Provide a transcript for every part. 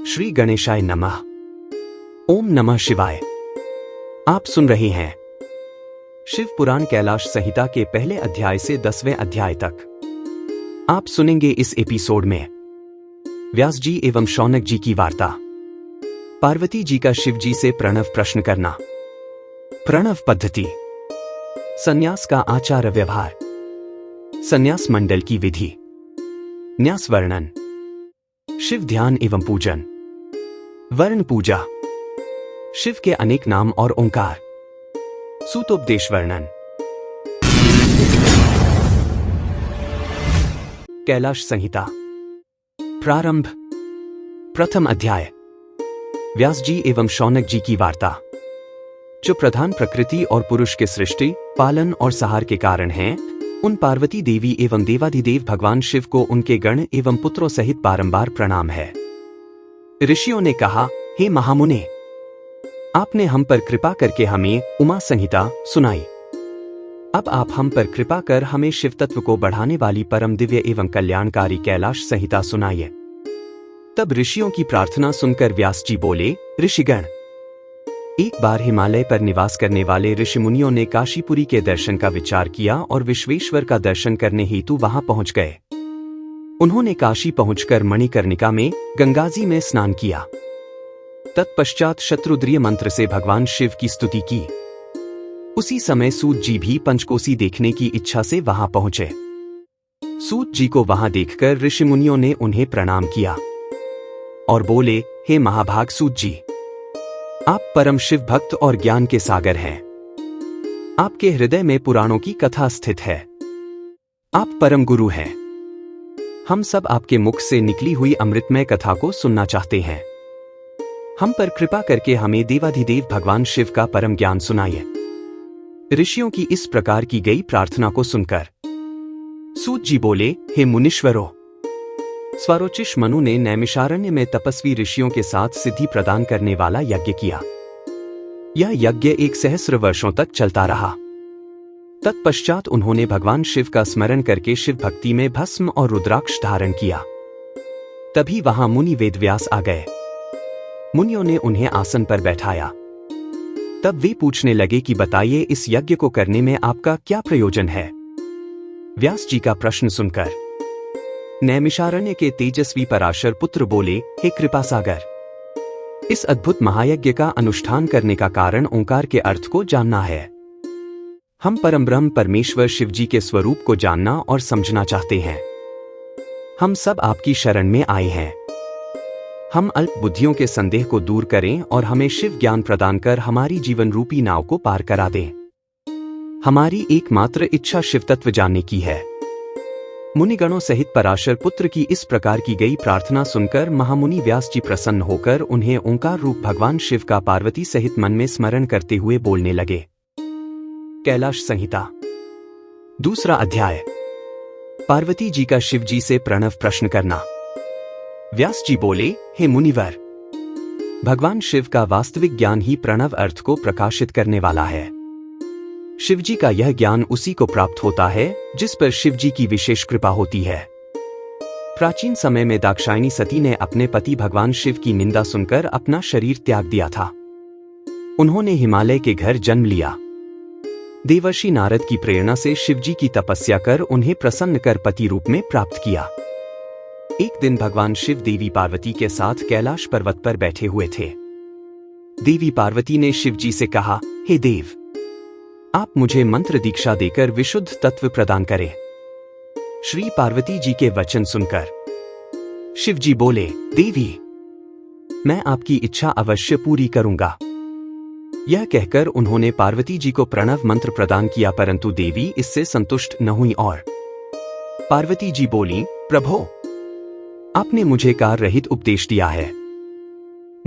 श्री गणेशाय नमः। ओम नमः शिवाय। आप सुन रहे हैं शिव पुराण कैलाश संहिता के पहले अध्याय से 10वें अध्याय तक। आप सुनेंगे इस एपिसोड में व्यास जी एवं शौनक जी की वार्ता, पार्वती जी का शिव जी से प्रणव प्रश्न करना, प्रणव पद्धति, संन्यास का आचार व्यवहार, संन्यास मंडल की विधि, न्यास वर्णन, शिव ध्यान एवं पूजन, वर्ण पूजा, शिव के अनेक नाम और ओंकार, सूतोपदेश वर्णन। कैलाश संहिता प्रारंभ। प्रथम अध्याय। व्यास जी एवं शौनक जी की वार्ता। जो प्रधान प्रकृति और पुरुष के सृष्टि, पालन और सहार के कारण हैं, उन पार्वती देवी एवं देवाधिदेव भगवान शिव को उनके गण एवं पुत्रों सहित बारंबार प्रणाम है। ऋषियों ने कहा, हे महामुने, आपने हम पर कृपा करके हमें उमा संहिता सुनाई। अब आप हम पर कृपा कर हमें शिव तत्व को बढ़ाने वाली परम दिव्य एवं कल्याणकारी कैलाश संहिता सुनाइए। तब ऋषियों की प्रार्थना सुनकर व्यास जी बोले, ऋषिगण, एक बार हिमालय पर निवास करने वाले ऋषि मुनियों ने काशीपुरी के दर्शन का विचार किया और विश्वेश्वर का दर्शन करने हेतु वहां पहुंच गए। उन्होंने काशी पहुंचकर मणिकर्णिका में गंगाजी में स्नान किया। तत्पश्चात शत्रुद्रिय मंत्र से भगवान शिव की स्तुति की। उसी समय सूत जी भी पंचकोसी देखने की इच्छा से वहां पहुंचे। सूत जी को वहां देखकर ऋषि मुनियों ने उन्हें प्रणाम किया और बोले, हे महाभाग सूत जी, आप परम शिव भक्त और ज्ञान के सागर हैं। आपके हृदय में पुराणों की कथा स्थित है। आप परम गुरु हैं। हम सब आपके मुख से निकली हुई अमृतमय कथा को सुनना चाहते हैं। हम पर कृपा करके हमें देवाधिदेव भगवान शिव का परम ज्ञान सुनाइए। ऋषियों की इस प्रकार की गई प्रार्थना को सुनकर सूत जी बोले, हे मुनीश्वरों, स्वरोचिष मनु ने नैमिषारण्य में तपस्वी ऋषियों के साथ सिद्धि प्रदान करने वाला यज्ञ किया। यह यज्ञ 1 सहस्र वर्षों तक चलता रहा। तत्पश्चात उन्होंने भगवान शिव का स्मरण करके शिव भक्ति में भस्म और रुद्राक्ष धारण किया। तभी वहां मुनि वेदव्यास आ गए। मुनियों ने उन्हें आसन पर बैठाया। तब वे पूछने लगे कि बताइए, इस यज्ञ को करने में आपका क्या प्रयोजन है। व्यास जी का प्रश्न सुनकर नैमिषारण्य के तेजस्वी पराशर पुत्र बोले, हे कृपासागर, इस अद्भुत महायज्ञ का अनुष्ठान करने का कारण ओंकार के अर्थ को जानना है। हम परम ब्रह्म परमेश्वर शिव जी के स्वरूप को जानना और समझना चाहते हैं। हम सब आपकी शरण में आए हैं। हम अल्प बुद्धियों के संदेह को दूर करें और हमें शिव ज्ञान प्रदान कर हमारी जीवन रूपी नाव को पार करा दें। हमारी एकमात्र इच्छा शिव तत्व जानने की है। मुनिगणों सहित पराशर पुत्र की इस प्रकार की गई प्रार्थना सुनकर महामुनि व्यास जी प्रसन्न होकर उन्हें ओंकार रूप भगवान शिव का पार्वती सहित मन में स्मरण करते हुए बोलने लगे। कैलाश संहिता दूसरा अध्याय। पार्वती जी का शिव जी से प्रणव प्रश्न करना। व्यास जी बोले, हे मुनिवर, भगवान शिव का वास्तविक ज्ञान ही प्रणव अर्थ को प्रकाशित करने वाला है। शिव जी का यह ज्ञान उसी को प्राप्त होता है जिस पर शिव जी की विशेष कृपा होती है। प्राचीन समय में दाक्षायणी सती ने अपने पति भगवान शिव की निंदा सुनकर अपना शरीर त्याग दिया था। उन्होंने हिमालय के घर जन्म लिया। देवर्षि नारद की प्रेरणा से शिव जी की तपस्या कर उन्हें प्रसन्न कर पति रूप में प्राप्त किया। एक दिन भगवान शिव देवी पार्वती के साथ कैलाश पर्वत पर बैठे हुए थे। देवी पार्वती ने शिव जी से कहा, हे देव, आप मुझे मंत्र दीक्षा देकर विशुद्ध तत्व प्रदान करें। श्री पार्वती जी के वचन सुनकर शिव जी बोले, देवी, मैं आपकी इच्छा अवश्य पूरी करूंगा। यह कहकर उन्होंने पार्वती जी को प्रणव मंत्र प्रदान किया, परंतु देवी इससे संतुष्ट न हुई और पार्वती जी बोली, प्रभो, आपने मुझे कार रहित उपदेश दिया है।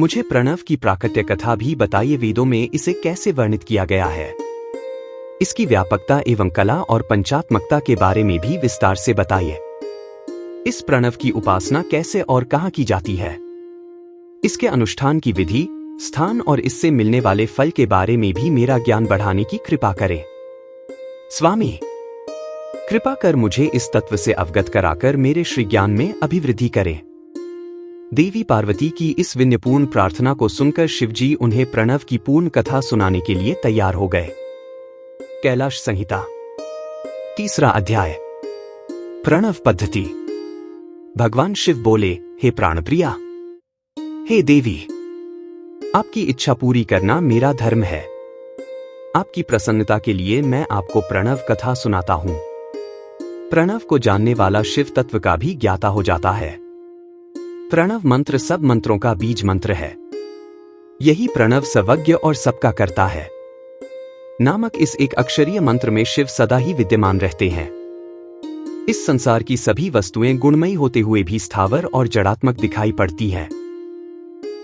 मुझे प्रणव की प्राकट्य कथा भी बताइए। वेदों में इसे कैसे वर्णित किया गया है? इसकी व्यापकता एवं कला और पंचात्मकता के बारे में भी विस्तार से बताइए। इस प्रणव की उपासना कैसे और कहां की जाती है? इसके अनुष्ठान की विधि, स्थान और इससे मिलने वाले फल के बारे में भी मेरा ज्ञान बढ़ाने की कृपा करें। स्वामी, कृपा कर मुझे इस तत्व से अवगत कराकर मेरे श्री ज्ञान में अभिवृद्धि करें। देवी पार्वती की इस विनयपूर्ण प्रार्थना को सुनकर शिवजी उन्हें प्रणव की पूर्ण कथा सुनाने के लिए तैयार हो गए। कैलाश संहिता, तीसरा अध्याय। प्रणव पद्धति। भगवान शिव बोले, हे प्राणप्रिया, हे देवी, आपकी इच्छा पूरी करना मेरा धर्म है। आपकी प्रसन्नता के लिए मैं आपको प्रणव कथा सुनाता हूं। प्रणव को जानने वाला शिव तत्व का भी ज्ञाता हो जाता है। प्रणव मंत्र सब मंत्रों का बीज मंत्र है। यही प्रणव सर्वज्ञ और सबका करता है नामक इस एक अक्षरीय मंत्र में शिव सदा ही विद्यमान रहते हैं। इस संसार की सभी वस्तुएं गुणमयी होते हुए भी स्थावर और जड़ात्मक दिखाई पड़ती हैं।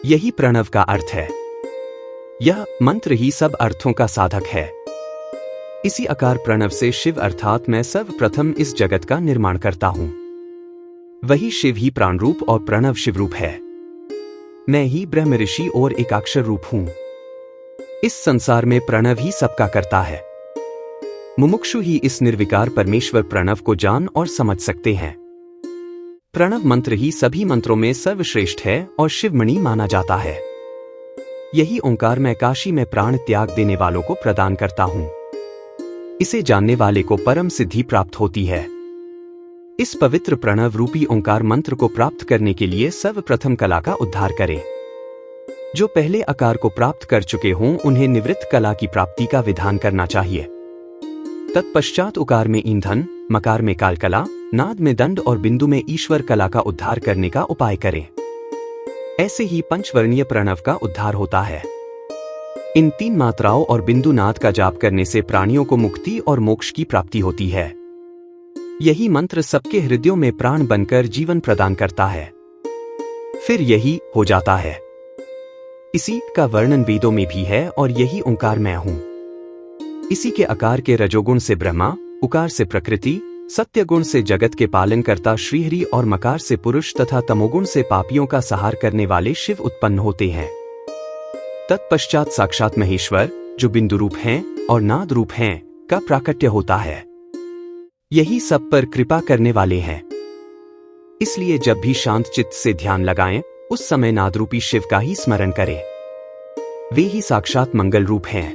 यही प्रणव का अर्थ है। यह मंत्र ही सब अर्थों का साधक है। इसी आकार प्रणव से शिव अर्थात मैं सर्वप्रथम इस जगत का निर्माण करता हूं। वही शिव ही प्राण रूप और प्रणव शिव रूप है। मैं ही ब्रह्म ऋषि और एकाक्षर रूप हूं। इस संसार में प्रणव ही सबका करता है। मुमुक्षु ही इस निर्विकार परमेश्वर प्रणव को जान और समझ सकते हैं। प्रणव मंत्र ही सभी मंत्रों में सर्वश्रेष्ठ है और शिवमणि माना जाता है। यही ओंकार मैं काशी में प्राण त्याग देने वालों को प्रदान करता हूं। इसे जानने वाले को परम सिद्धि प्राप्त होती है। इस पवित्र प्रणव रूपी ओंकार मंत्र को प्राप्त करने के लिए सर्वप्रथम कला का उद्धार करें। जो पहले आकार को प्राप्त कर चुके हों उन्हें निवृत्त कला की प्राप्ति का विधान करना चाहिए। तत्पश्चात उकार में ईंधन, मकार में काल कला, नाद में दंड और बिंदु में ईश्वर कला का उद्धार करने का उपाय करें। ऐसे ही पंचवर्णीय प्रणव का उद्धार होता है। इन 3 मात्राओं और बिंदु नाद का जाप करने से प्राणियों को मुक्ति और मोक्ष की प्राप्ति होती है। यही मंत्र सबके हृदयों में प्राण बनकर जीवन प्रदान करता है। फिर यही हो जाता है। इसी का वर्णन वेदों में भी है और यही ओंकार मैं हूं। इसी के आकार के रजोगुण से ब्रह्मा, उकार से प्रकृति, सत्यगुण से जगत के पालन करता श्रीहरि और मकार से पुरुष तथा तमोगुण से पापियों का संहार करने वाले शिव उत्पन्न होते हैं। तत्पश्चात साक्षात महेश्वर, जो बिंदु रूप हैं और नाद रूप हैं, का प्राकट्य होता है। यही सब पर कृपा करने वाले हैं। इसलिए जब भी शांत चित्त से ध्यान लगाएं, उस समय नादरूपी शिव का ही स्मरण करें। वे ही साक्षात मंगल रूप हैं।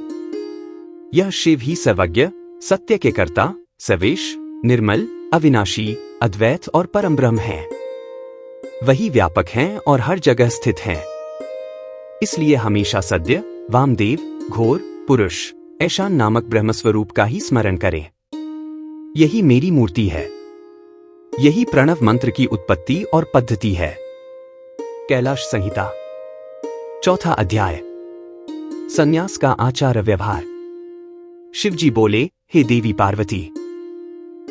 यह शिव ही सर्वज्ञ, सत्य के कर्ता, सर्वेश, निर्मल, अविनाशी, अद्वैत और परम ब्रह्म हैं। वही व्यापक हैं और हर जगह स्थित हैं। इसलिए हमेशा सद्य, वामदेव, घोर, पुरुष, ऐशान नामक ब्रह्मस्वरूप का ही स्मरण करें। यही मेरी मूर्ति है। यही प्रणव मंत्र की उत्पत्ति और पद्धति है। कैलाश संहिता, चौथा अध्याय। संन्यास का आचार व्यवहार। शिवजी बोले, हे देवी पार्वती,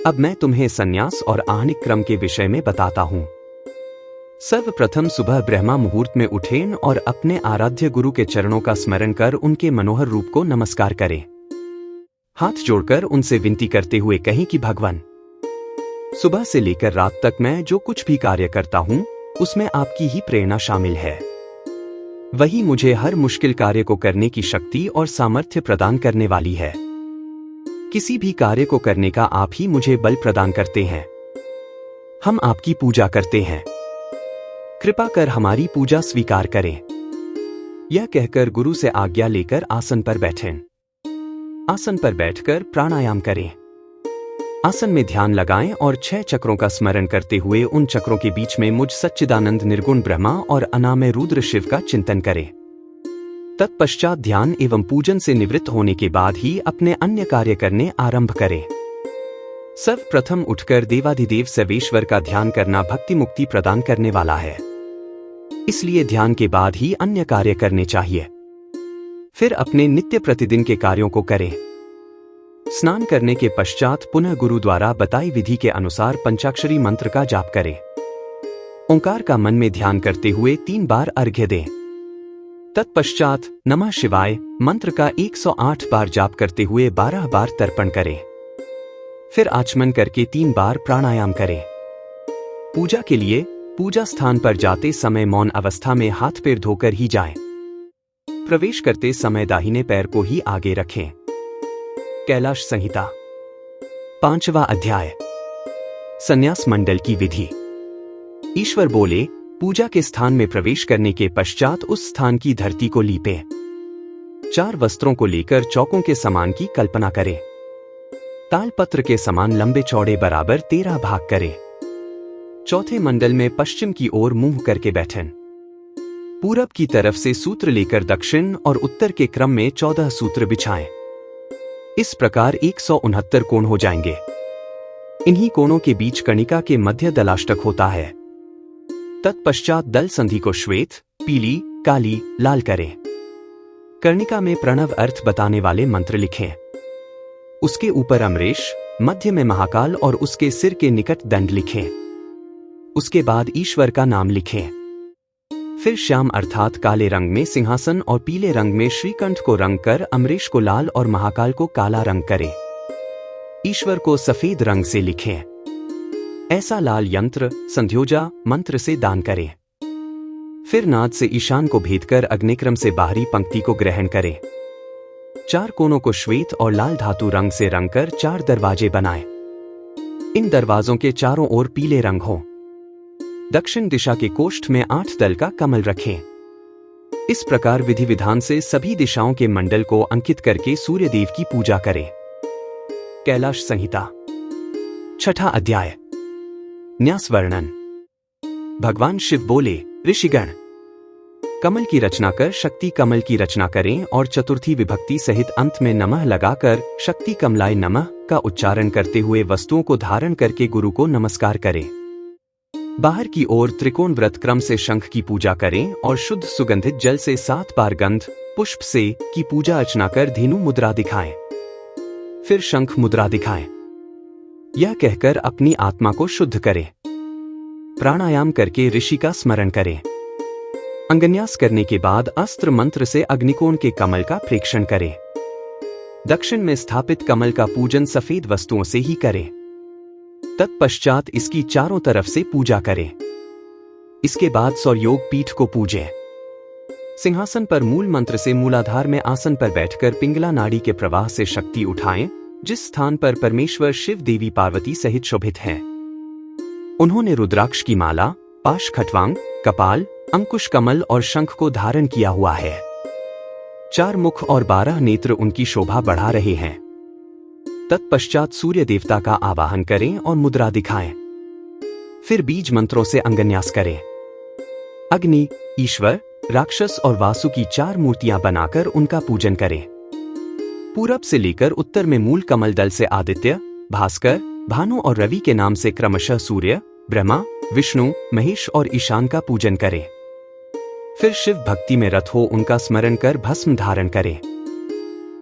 अब मैं तुम्हें संन्यास और आहनिक क्रम के विषय में बताता हूं। सर्वप्रथम सुबह ब्रह्मा मुहूर्त में उठें और अपने आराध्य गुरु के चरणों का स्मरण कर उनके मनोहर रूप को नमस्कार करें। हाथ जोड़कर उनसे विनती करते हुए कहें कि भगवान, सुबह से लेकर रात तक मैं जो कुछ भी कार्य करता हूं उसमें आपकी ही प्रेरणा शामिल है। वही मुझे हर मुश्किल कार्य को करने की शक्ति और सामर्थ्य प्रदान करने वाली है। किसी भी कार्य को करने का आप ही मुझे बल प्रदान करते हैं। हम आपकी पूजा करते हैं। कृपा कर हमारी पूजा स्वीकार करें। यह कहकर गुरु से आज्ञा लेकर आसन पर बैठें। आसन पर बैठकर प्राणायाम करें। आसन में ध्यान लगाएं और 6 चक्रों का स्मरण करते हुए उन चक्रों के बीच में मुझ सच्चिदानंद निर्गुण ब्रह्मा और अनामय रुद्र शिव का चिंतन करें। तत्पश्चात ध्यान एवं पूजन से निवृत्त होने के बाद ही अपने अन्य कार्य करने आरंभ करें। सर्वप्रथम उठकर देवाधिदेव सर्वेश्वर का ध्यान करना भक्ति मुक्ति प्रदान करने वाला है। इसलिए ध्यान के बाद ही अन्य कार्य करने चाहिए। फिर अपने नित्य प्रतिदिन के कार्यों को करें। स्नान करने के पश्चात पुनः गुरु द्वारा बताई विधि के अनुसार पंचाक्षरी मंत्र का जाप करें। ओंकार का मन में ध्यान करते हुए 3 बार अर्घ्य दें। तत्पश्चात नमः शिवाय मंत्र का 108 बार जाप करते हुए 12 बार तर्पण करें। फिर आचमन करके 3 बार प्राणायाम करें। पूजा के लिए पूजा स्थान पर जाते समय मौन अवस्था में हाथ पैर धोकर ही जाएं। प्रवेश करते समय दाहिने पैर को ही आगे रखें। कैलाश संहिता, 5वां अध्याय। संन्यास मंडल की विधि। ईश्वर बोले, पूजा के स्थान में प्रवेश करने के पश्चात उस स्थान की धरती को लीपे। 4 वस्त्रों को लेकर चौकों के समान की कल्पना करें। तालपत्र के समान लंबे चौड़े बराबर 13 भाग करें। चौथे मंडल में पश्चिम की ओर मुंह करके बैठें। पूरब की तरफ से सूत्र लेकर दक्षिण और उत्तर के क्रम में 14 सूत्र बिछाएं। इस प्रकार 169 कोण हो जाएंगे। इन्हीं कोणों के बीच कणिका के मध्य दलाष्टक होता है। तत्पश्चात दल संधि को श्वेत, पीली, काली, लाल करें। कर्णिका में प्रणव अर्थ बताने वाले मंत्र लिखें। उसके ऊपर अमरेश, मध्य में महाकाल और उसके सिर के निकट दंड लिखें। उसके बाद ईश्वर का नाम लिखें। फिर श्याम अर्थात काले रंग में सिंहासन और पीले रंग में श्रीकंठ को रंग कर अमरेश को लाल और महाकाल को काला रंग करें। ईश्वर को सफेद रंग से लिखें। ऐसा लाल यंत्र संध्योजा मंत्र से दान करें। फिर नाद से ईशान को भेदकर अग्निक्रम से बाहरी पंक्ति को ग्रहण करें। 4 कोनों को श्वेत और लाल धातु रंग से रंगकर 4 दरवाजे बनाएं। इन दरवाजों के चारों ओर पीले रंग हो। दक्षिण दिशा के कोष्ठ में 8 दल का कमल रखें। इस प्रकार विधि विधान से सभी दिशाओं के मंडल को अंकित करके सूर्य देव की पूजा करें। कैलाश संहिता 6ठा अध्याय। न्यास वर्णन। भगवान शिव बोले, ऋषिगण, कमल की रचना कर शक्ति कमल की रचना करें और चतुर्थी विभक्ति सहित अंत में नमः लगाकर शक्ति कमलाय नमः का उच्चारण करते हुए वस्तुओं को धारण करके गुरु को नमस्कार करें। बाहर की ओर त्रिकोण व्रत क्रम से शंख की पूजा करें और शुद्ध सुगंधित जल से 7 बार गंध पुष्प से की पूजा अर्चना कर धेनु मुद्रा दिखाएं। फिर शंख मुद्रा दिखाएं। यह कहकर अपनी आत्मा को शुद्ध करें। प्राणायाम करके ऋषि का स्मरण करें। अंगन्यास करने के बाद अस्त्र मंत्र से अग्निकोण के कमल का प्रेक्षण करें। दक्षिण में स्थापित कमल का पूजन सफेद वस्तुओं से ही करें। तत्पश्चात इसकी चारों तरफ से पूजा करें। इसके बाद सौरयोग पीठ को पूजें। सिंहासन पर मूल मंत्र से मूलाधार में आसन पर बैठकर पिंगला नाड़ी के प्रवाह से शक्ति उठाएं, जिस स्थान पर परमेश्वर शिव देवी पार्वती सहित शोभित हैं। उन्होंने रुद्राक्ष की माला, पाश खटवांग, कपाल, अंकुश कमल और शंख को धारण किया हुआ है। 4 मुख और 12 नेत्र उनकी शोभा बढ़ा रहे हैं। तत्पश्चात सूर्य देवता का आवाहन करें और मुद्रा दिखाएं। फिर बीज मंत्रों से अंगन्यास करें। अग्नि, ईश्वर, राक्षस और वासु की 4 मूर्तियां बनाकर उनका पूजन करें। पूरब से लेकर उत्तर में मूल कमल दल से आदित्य, भास्कर, भानु और रवि के नाम से क्रमशः सूर्य, ब्रह्मा, विष्णु, महेश और ईशान का पूजन करें। फिर शिव भक्ति में रत हो उनका स्मरण कर भस्म धारण करें।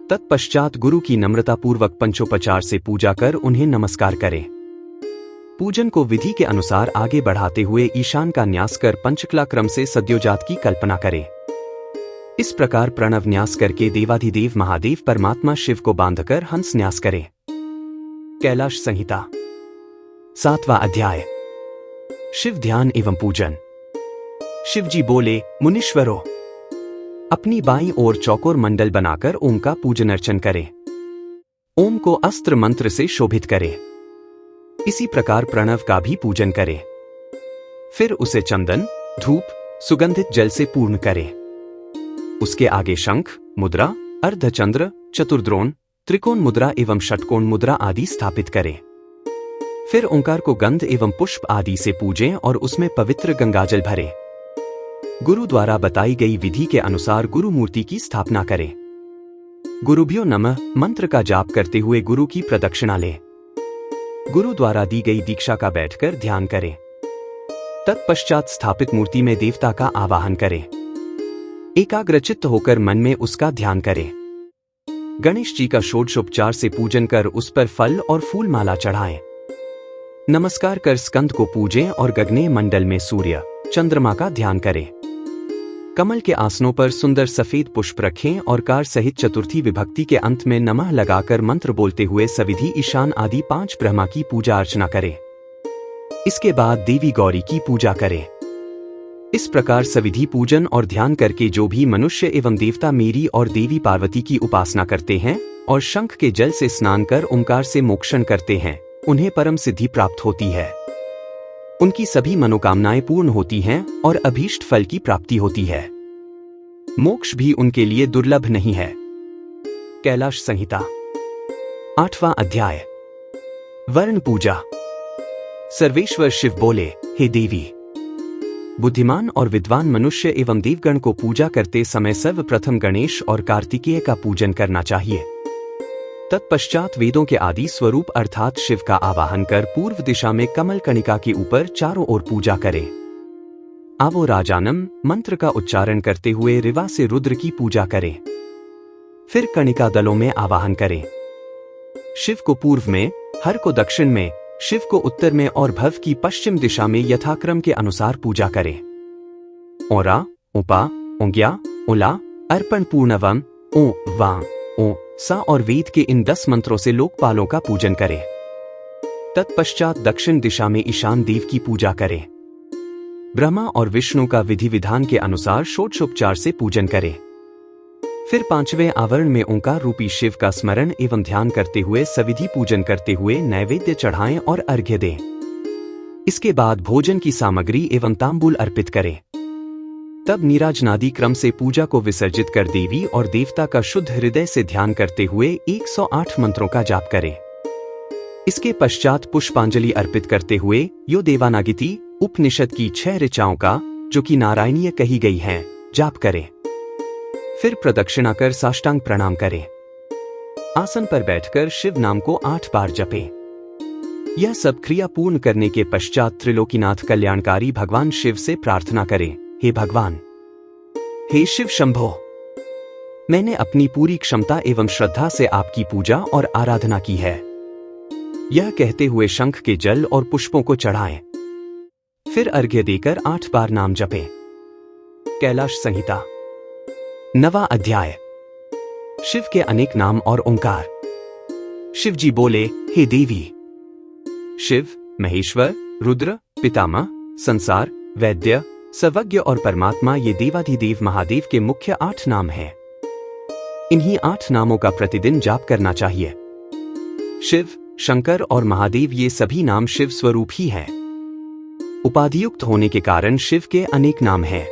तत्पश्चात गुरु की नम्रतापूर्वक पंचोपचार से पूजा कर उन्हें नमस्कार करें। पूजन को विधि के अनुसार आगे बढ़ाते हुए ईशान का न्यास कर पंचकला क्रम से सद्योजात की कल्पना करें। इस प्रकार प्रणव न्यास करके देवाधिदेव महादेव परमात्मा शिव को बांधकर हंस न्यास करें। कैलाश संहिता 7वां अध्याय। शिव ध्यान एवं पूजन। शिवजी बोले, मुनीश्वरों, अपनी बाईं ओर चौकोर मंडल बनाकर ओम का पूजन अर्चन करें। ओम को अस्त्र मंत्र से शोभित करें। इसी प्रकार प्रणव का भी पूजन करें। फिर उसे चंदन, धूप, सुगंधित जल से पूर्ण करें। उसके आगे शंख, मुद्रा, अर्धचंद्र, चतुर्द्रोण, त्रिकोण मुद्रा एवं षटकोण मुद्रा आदि स्थापित करें। फिर ओंकार को गंध एवं पुष्प आदि से पूजें और उसमें पवित्र गंगाजल भरें। गुरु द्वारा बताई गई विधि के अनुसार गुरु मूर्ति की स्थापना करें। गुरुभ्यो नमः मंत्र का जाप करते हुए गुरु की प्रदक्षिणा लें। गुरु द्वारा दी गई दीक्षा का बैठकर ध्यान करें। तत्पश्चात स्थापित मूर्ति में देवता का आवाहन करें। एकाग्रचित्त होकर मन में उसका ध्यान करें। गणेश जी का षोडशोपचार से पूजन कर उस पर फल और फूल माला चढ़ाएं। नमस्कार कर स्कंद को पूजें और गगनेय मंडल में सूर्य, चंद्रमा का ध्यान करें। कमल के आसनों पर सुंदर सफेद पुष्प रखें और कार सहित चतुर्थी विभक्ति के अंत में नमः लगाकर मंत्र बोलते हुए सविधि ईशान आदि 5 ब्रह्मा की पूजा अर्चना करें। इसके बाद देवी गौरी की पूजा करें। इस प्रकार सविधि पूजन और ध्यान करके जो भी मनुष्य एवं देवता मेरी और देवी पार्वती की उपासना करते हैं और शंख के जल से स्नान कर ओंकार से मोक्षण करते हैं, उन्हें परम सिद्धि प्राप्त होती है। उनकी सभी मनोकामनाएं पूर्ण होती हैं और अभीष्ट फल की प्राप्ति होती है। मोक्ष भी उनके लिए दुर्लभ नहीं है। कैलाश संहिता 8वां अध्याय। वर्ण पूजा। सर्वेश्वर शिव बोले, हे देवी, बुद्धिमान और विद्वान मनुष्य एवं देवगण को पूजा करते समय सर्वप्रथम गणेश और कार्तिकेय का पूजन करना चाहिए। तत्पश्चात वेदों के आदि स्वरूप अर्थात शिव का आवाहन कर पूर्व दिशा में कमल कणिका के ऊपर चारों ओर पूजा करें। आवो राजानम मंत्र का उच्चारण करते हुए रिवा से रुद्र की पूजा करें। फिर कणिका दलों में आवाहन करें। शिव को पूर्व में, हर को दक्षिण में, शिव को उत्तर में और भव की पश्चिम दिशा में यथाक्रम के अनुसार पूजा करें। ओरा, उपा, ओंग्या, ओला, अर्पण पूर्णवम, ओ वा, ओ सा और वेद के इन 10 मंत्रों से लोकपालों का पूजन करें। तत्पश्चात दक्षिण दिशा में ईशान देव की पूजा करें। ब्रह्मा और विष्णु का विधि विधान के अनुसार षोडशोपचार से पूजन करें। फिर 5वें आवरण में ओंकार रूपी शिव का स्मरण एवं ध्यान करते हुए सविधि पूजन करते हुए नैवेद्य चढ़ाएं और अर्घ्य दें। इसके बाद भोजन की सामग्री एवं तांबूल अर्पित करें। तब नीराजनादि क्रम से पूजा को विसर्जित कर देवी और देवता का शुद्ध हृदय से ध्यान करते हुए 108 मंत्रों का जाप करें। इसके पश्चात पुष्पांजलि अर्पित करते हुए यो देवानागिति उपनिषद की 6 ऋचाओं का, जो कि नारायणीय कही गई हैं, जाप करें। फिर प्रदक्षिणा कर साष्टांग प्रणाम करें। आसन पर बैठकर शिव नाम को 8 बार जपें। यह सब क्रिया पूर्ण करने के पश्चात त्रिलोकीनाथ कल्याणकारी भगवान शिव से प्रार्थना करें, हे भगवान, हे शिव शंभो, मैंने अपनी पूरी क्षमता एवं श्रद्धा से आपकी पूजा और आराधना की है। यह कहते हुए शंख के जल और पुष्पों को चढ़ाएं। फिर अर्घ्य देकर 8 बार नाम जपें। कैलाश संहिता 9वां अध्याय। शिव के अनेक नाम और ओंकार। शिव जी बोले, हे देवी, शिव, महेश्वर, रुद्र, पितामह, संसार, वैद्य, सर्वज्ञ और परमात्मा ये देवाधिदेव महादेव के मुख्य 8 नाम हैं। इन्हीं 8 नामों का प्रतिदिन जाप करना चाहिए। शिव, शंकर और महादेव ये सभी नाम शिव स्वरूप ही हैं। उपाधियुक्त होने के कारण शिव के अनेक नाम हैं।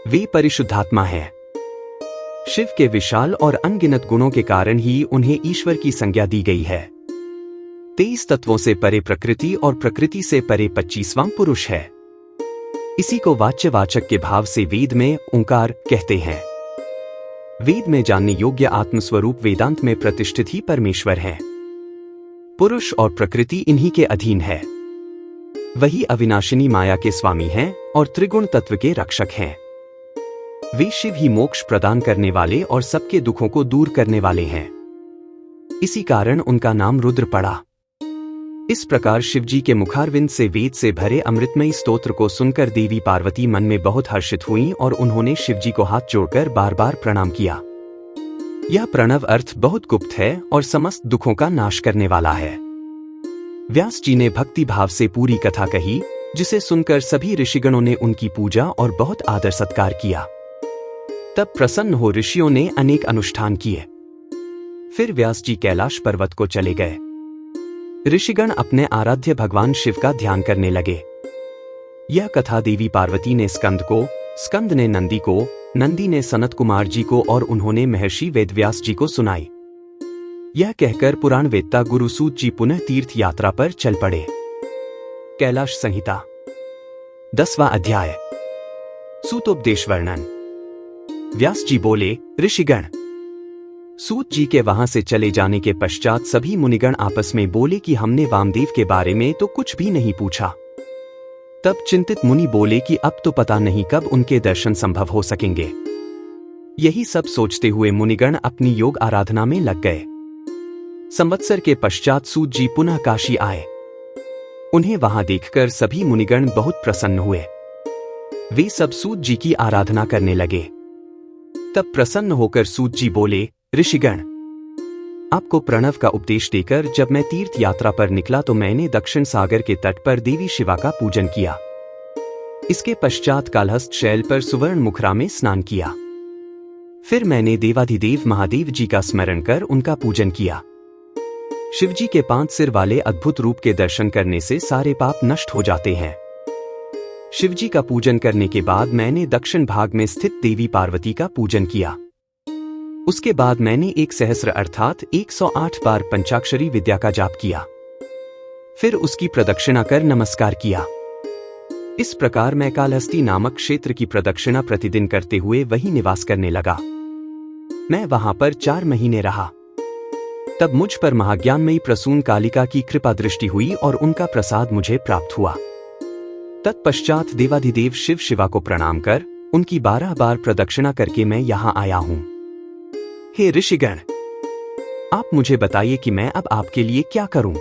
वे परिशुद्धात्मा हैं। शिव के विशाल और अनगिनत गुणों के कारण ही उन्हें ईश्वर की संज्ञा दी गई है। 23 तत्वों से परे प्रकृति और प्रकृति से परे 25वां पुरुष है। इसी को वाच्यवाचक के भाव से वेद में ओंकार कहते हैं। वेद में जानने योग्य आत्मस्वरूप वेदांत में प्रतिष्ठित ही परमेश्वर है। पुरुष और प्रकृति इन्हीं के अधीन है। वही अविनाशिनी माया के स्वामी हैं और त्रिगुण तत्व के रक्षक हैं। वे शिव ही मोक्ष प्रदान करने वाले और सबके दुखों को दूर करने वाले हैं। इसी कारण उनका नाम रुद्र पड़ा। इस प्रकार शिवजी के मुखारविंद से वेद से भरे अमृतमयी स्तोत्र को सुनकर देवी पार्वती मन में बहुत हर्षित हुईं और उन्होंने शिवजी को हाथ जोड़कर बार बार प्रणाम किया। यह प्रणव अर्थ बहुत गुप्त है और समस्त दुखों का नाश करने वाला है। व्यास जी ने भक्ति भाव से पूरी कथा कही, जिसे सुनकर सभी ऋषिगणों ने उनकी पूजा और बहुत आदर सत्कार किया। तब प्रसन्न हो ऋषियों ने अनेक अनुष्ठान किए। फिर व्यास जी कैलाश पर्वत को चले गए। ऋषिगण अपने आराध्य भगवान शिव का ध्यान करने लगे। यह कथा देवी पार्वती ने स्कंद को, स्कंद ने नंदी को, नंदी ने सनत कुमार जी को और उन्होंने महर्षि वेदव्यास जी को सुनाई। यह कहकर पुराण वेत्ता गुरुसूत जी पुनः तीर्थ यात्रा पर चल पड़े। कैलाश संहिता 10वां अध्याय। सूतोपदेश वर्णन। व्यास जी बोले, ऋषिगण, सूत जी के वहां से चले जाने के पश्चात सभी मुनिगण आपस में बोले कि हमने वामदेव के बारे में तो कुछ भी नहीं पूछा। तब चिंतित मुनि बोले कि अब तो पता नहीं कब उनके दर्शन संभव हो सकेंगे। यही सब सोचते हुए मुनिगण अपनी योग आराधना में लग गए। संवत्सर के पश्चात सूत जी पुनः काशी आए। उन्हें वहां देखकर सभी मुनिगण बहुत प्रसन्न हुए। वे सब सूत जी की आराधना करने लगे। तब प्रसन्न होकर सूत जी बोले, ऋषिगण, आपको प्रणव का उपदेश देकर जब मैं तीर्थ यात्रा पर निकला तो मैंने दक्षिण सागर के तट पर देवी शिवा का पूजन किया। इसके पश्चात कालहस्त शैल पर सुवर्ण मुखरा में स्नान किया। फिर मैंने देवाधिदेव महादेव जी का स्मरण कर उनका पूजन किया। शिवजी के 5 सिर वाले अद्भुत रूप के दर्शन करने से सारे पाप नष्ट हो जाते हैं। शिवजी का पूजन करने के बाद मैंने दक्षिण भाग में स्थित देवी पार्वती का पूजन किया। उसके बाद मैंने 1 सहस्र अर्थात 108 बार पंचाक्षरी विद्या का जाप किया। फिर उसकी प्रदक्षिणा कर नमस्कार किया। इस प्रकार मैं कालहस्ती नामक क्षेत्र की प्रदक्षिणा प्रतिदिन करते हुए वहीं निवास करने लगा। मैं वहां पर 4 महीने रहा। तब मुझ पर महाज्ञानमयी प्रसून कालिका की कृपा दृष्टि हुई और उनका प्रसाद मुझे प्राप्त हुआ। तत्पश्चात देवाधिदेव शिव शिवा को प्रणाम कर उनकी 12 बार प्रदक्षिणा करके मैं यहां आया हूं। हे ऋषिगण, आप मुझे बताइए कि मैं अब आपके लिए क्या करूं।